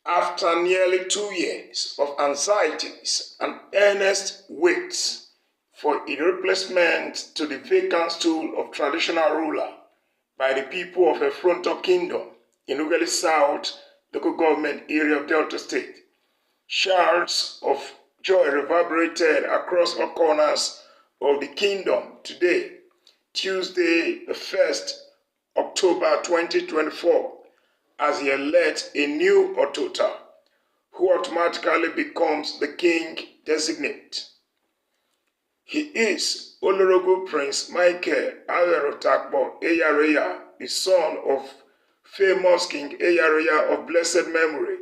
After nearly 2 years of anxieties and earnest waits for a replacement to the vacant stool of traditional ruler by the people of Effurun-Otor Kingdom in Ughelli South local government area of Delta State, shouts of joy reverberated across all corners of the kingdom today, Tuesday, the 1st October 2024, as he elects a new Otota, who automatically becomes the King-Designate. He is Honorable Prince Michael Avwerotakpo Eyareya, the son of famous King Eyareya of blessed memory,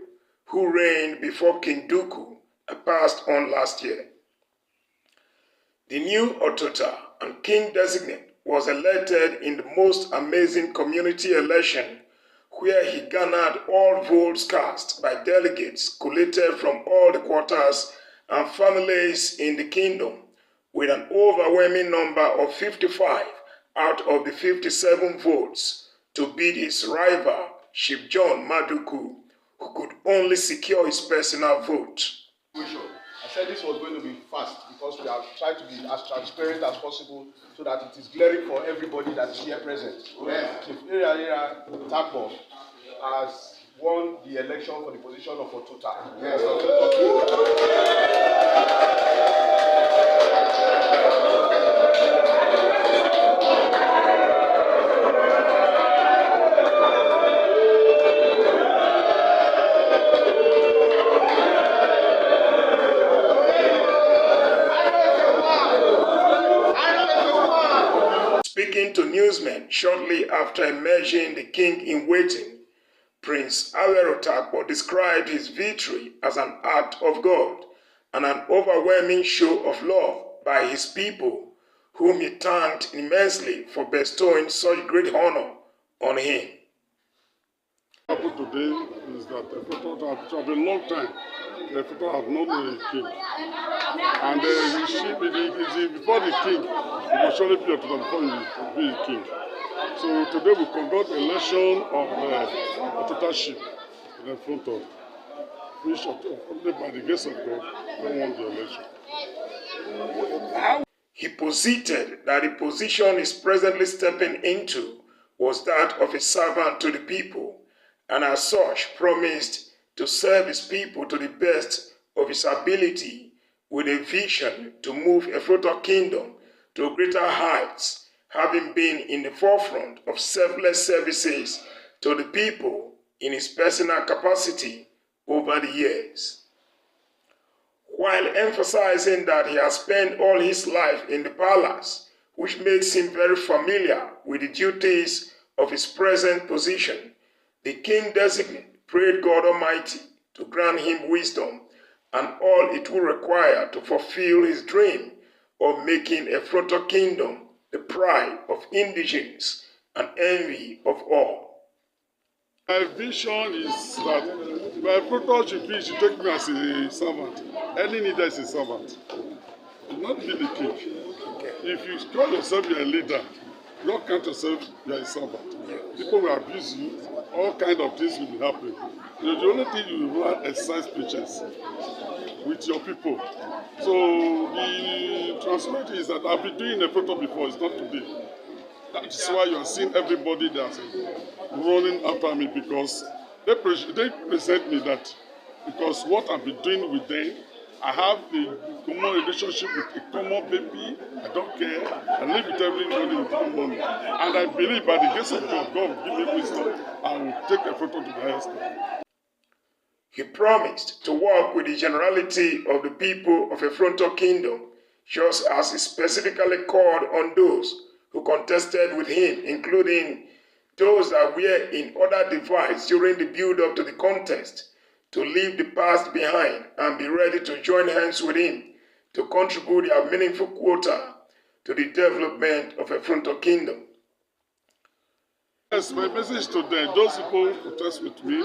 who reigned before King Duku and passed on last year. The new Otota and King-Designate was elected in the most amazing community election, where he garnered all votes cast by delegates collated from all the quarters and families in the kingdom, with an overwhelming number of 55 out of the 57 votes to beat his rival, Chief John Maduku, who could only secure his personal vote. I said this was going to be fast because we have tried to be as transparent as possible so that it is glaring for everybody that is here present. Yes. Chief Eyareya has won the election for the position of Otota. Yes. Speaking to newsmen shortly after emerging the king-in-waiting, Prince Avwerotakpo described his victory as an act of God and an overwhelming show of love by his people, whom he thanked immensely for bestowing such great honor on him. What happened today is that Effurun-Otor, for a long time, Effurun-Otor have not known a king. And before the king, he will surely be Otota before he will be a king. So today we conduct election of Ototaship in Effurun-Otor, which only by the grace of God, they won the election. He posited that the position he is presently stepping into was that of a servant to the people, and as such promised to serve his people to the best of his ability, with a vision to move Effurun-Otor Kingdom to greater heights, having been in the forefront of selfless services to the people in his personal capacity over the years. While emphasizing that he has spent all his life in the palace, which makes him very familiar with the duties of his present position, the King-Designate prayed God Almighty to grant him wisdom and all it will require to fulfill his dream of making Effurun-Otor Kingdom the pride of indigenes and envy of all. My vision is that my Effurun-Otor should take me as a servant. Any leader is a servant. Not be the king. Okay. If you call yourself a leader, you don't count yourself you are a servant. People will abuse you, all kinds of things will be happening. The only thing you will learn is exercise patience with your people. So the transparency is that I've been doing Effurun-Otor before, it's not today. That is why you are seeing everybody that's running after me, because they present me that because what I've been doing with them, I have a common relationship with a common baby. I don't care. I live with everybody with common. And I believe by the grace of God, God will give me wisdom. I will take Effurun-Otor to the highest level. He promised to work with the generality of the people of Effurun-Otor Kingdom, just as he specifically called on those who contested with him, including those that were in other divides during the build-up to the contest, to leave the past behind and be ready to join hands with him to contribute their meaningful quota to the development of Effurun-Otor Kingdom. Yes, my message to them, those people who protest with me,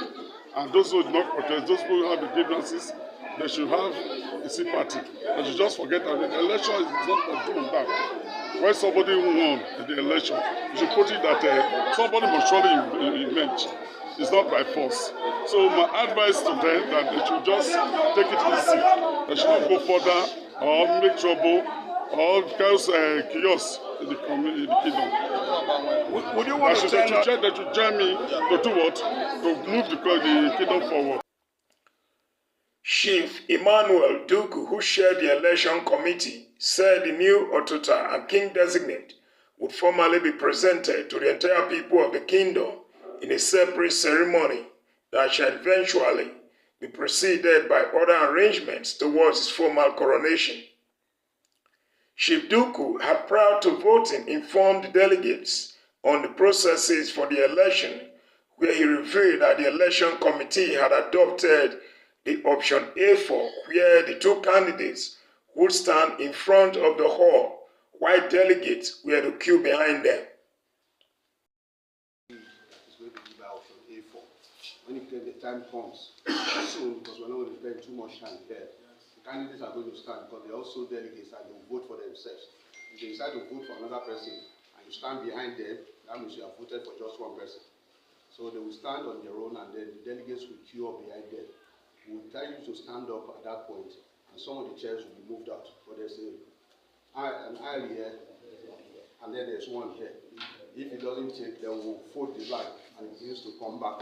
and those who do not protest, those who have the grievances, they should have a sympathy. They should just forget that the election is not about doing that. When somebody won the election, you should put it that somebody must surely emerge. It's not by force. So my advice to them that they should just take it easy. They should not go further or make trouble or cause chaos in the kingdom. Would you want to tell us? They should join me to do what? To move the kingdom forward. Chief Emmanuel Duku, who chaired the election committee, said the new Otor and King-Designate would formally be presented to the entire people of the kingdom in a separate ceremony that shall eventually be preceded by other arrangements towards his formal coronation. Chief Duku had prior to voting informed delegates on the processes for the election, where he revealed that the election committee had adopted the option A4, where the two candidates would stand in front of the hall, while delegates were to queue behind them. It's going to be by option A4. When the time comes, soon, because we're not going to spend too much time there, the candidates are going to stand because they're also delegates and they will vote for themselves. If they decide to vote for another person and you stand behind them, that means you have voted for just one person. So they will stand on their own and then the delegates will queue up behind them. We will tell you to stand up at that point and some of the chairs will be moved out. But there's an aisle here and then there's one here. If it doesn't take, then we'll fold the line and it begins to come back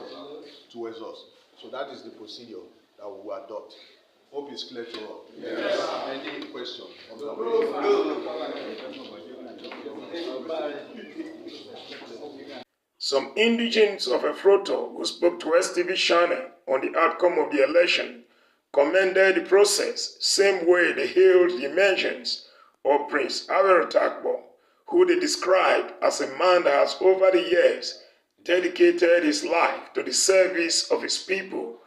towards us. So that is the procedure that we will adopt. Hope it's clear to all. Yes. Any question? Some indigents of Effurun-Otor who spoke to STV channel on the outcome of the election commended the process, same way they hailed the emergence of Prince Avwerotakpo, who they described as a man that has over the years dedicated his life to the service of his people,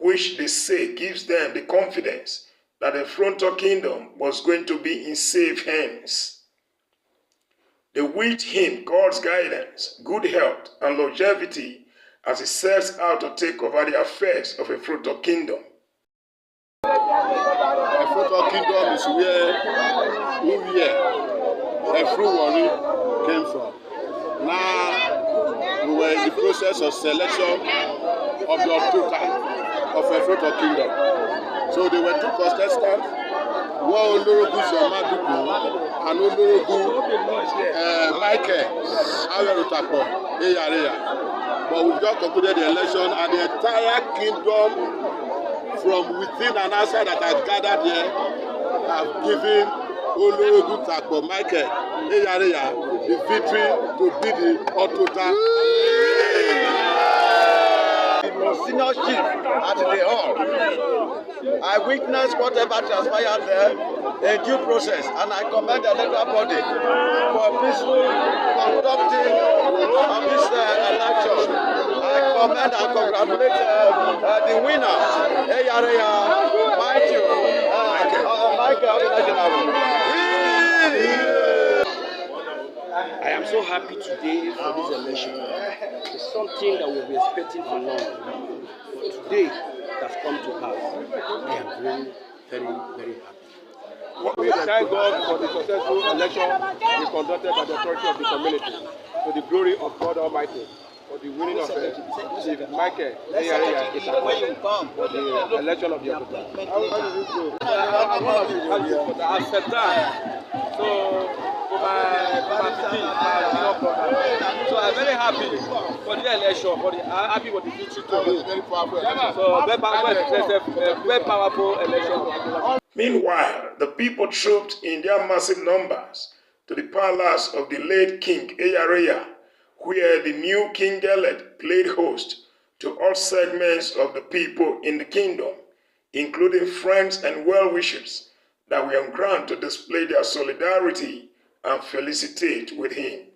which they say gives them the confidence that the Effurun-Otor kingdom was going to be in safe hands. They wished him God's guidance, good health, and longevity as he sets out to take over the affairs of the Effurun-Otor kingdom. Effurun-Otor kingdom is where Effurun-Otor came from. Now we were in the process of selection of the Otor of Effurun-Otor kingdom. So there were two contestants, one Olorogu Zomaduku and Olorogu Avwerotakpo, Eyareya. But we've just concluded the election and the entire kingdom from within and outside that are gathered here have given Olorogu Takpo, Eyareya, the victory to be the Otor. Senior chief at the hall. I witnessed whatever transpired there, a due process, and I commend the electoral body for peaceful conducting of this election. I commend and congratulate the winner, Eyareya, I am so happy today for this election. It's something that we've been expecting for long. But today, it has come to pass. I am very, very, very happy. We thank God for the successful election we conducted by the authority of the community, to the glory of God Almighty, for the winning of Chief Michael Eyareya for the election of the Otor. So I'm very happy for the election, happy for the victory. So very powerful election. Meanwhile, the people trooped in their massive numbers to the palace of the late King Eyareya, where the new King-Elect played host to all segments of the people in the kingdom, including friends and well-wishers that were on ground to display their solidarity and felicitate with him.